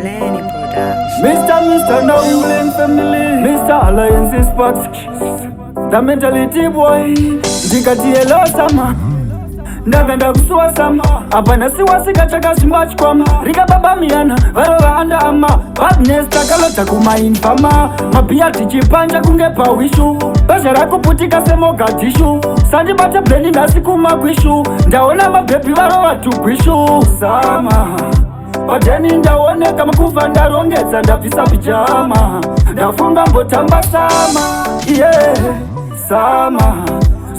Lenny Production. Mr. Now you blame family. Mr. Alliance Sparks. The mentality boy. Ndikati hello sama. Ndaganda kusuwa sama. Apana siwa sika chaka simbachi kwama. Rika baba miana. Varova anda ama. Badness takalota kuma infama. Mapia tichipanja kungepa wishu. Bashara kuputika semo katishu. Sandi bata bleni nasi kuma kwishu. Ndaona mabebi varova tu kwishu. Sama Pateni ndaone kama kufa ndarongeza ndafisa pijama. Ndafunga mbotamba sama. Yeah, sama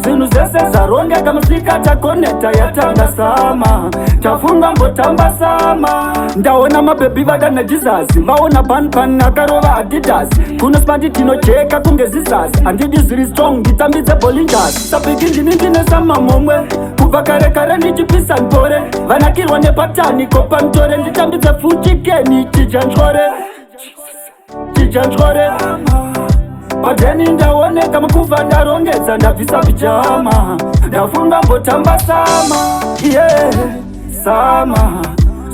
Sinu zese zaronge kama sikata koneta yatanga sama. Tafunga mbotamba sama. Ndaona mabebi vada na jizazi. Vaona pan na karova adidas. Kuna spandi tino cheka kunge zizaz. Andidi ziri strong gitambize bolinjas. Sapiki njini sama momwe. Kuva kare nichipisa mpore. Vanakirwa nepatani kopa mtore. Nditambize fuchikeni chijanchore. Pateni ndaone kama kuva ndarongeza ndafisa pijama. Ndafunga mbotamba sama. Yeah, sama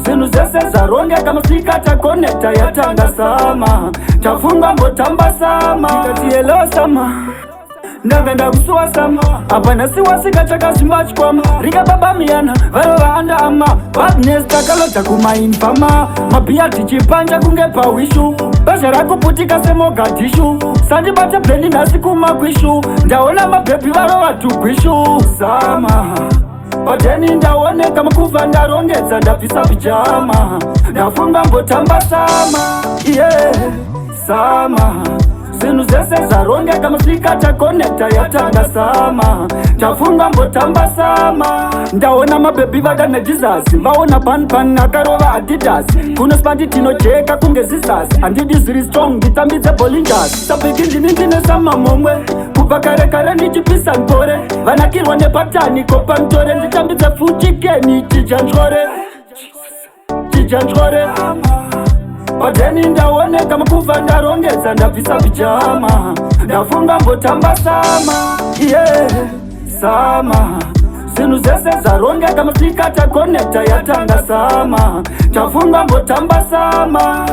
Sinu zese zaronge kama sikata koneta yatanga sama. Tafunga mbotamba sama. Ndikati hello sama. Ndaganda kusuwa sama. Apana siwa sika chaka simbachi kwama. Rika baba miana. Varova anda ama. Badness takalota kuma infama. Mapia tichipanja kungepa wishu. Bashara kuputika semo katishu. Sandi bata bleni nasi kuma kwishu. Ndaona mabebi varova tu kwishu. Sama Pateni ndaone kama kuva ndarongeza ndafisa pijama. Ndafunga mbotamba sama. Yeah, sama Sinu zese zaronge kama sikata koneta yatanga sama. Tafunga mbotamba sama. Ndaona mabebi vada na jizazi. Vaona pan na karova adidas. Kuna spandi tino cheka kunge zizaz. Andidi ziri strong gitambize bolinjas. Sapiki njini sama momwe. Kuva kare nichipisa mpore. Vanakirwa nepatani kopa mtore. Nditambize fuchikeni chijanchore. Pateni ndaone kama kuva ndarongeza ndafisa pijama. Ndafunga mbotamba sama. Yeah, sama Sinu zese zaronge kama sikata koneta yatanga sama. Tafunga mbotamba sama.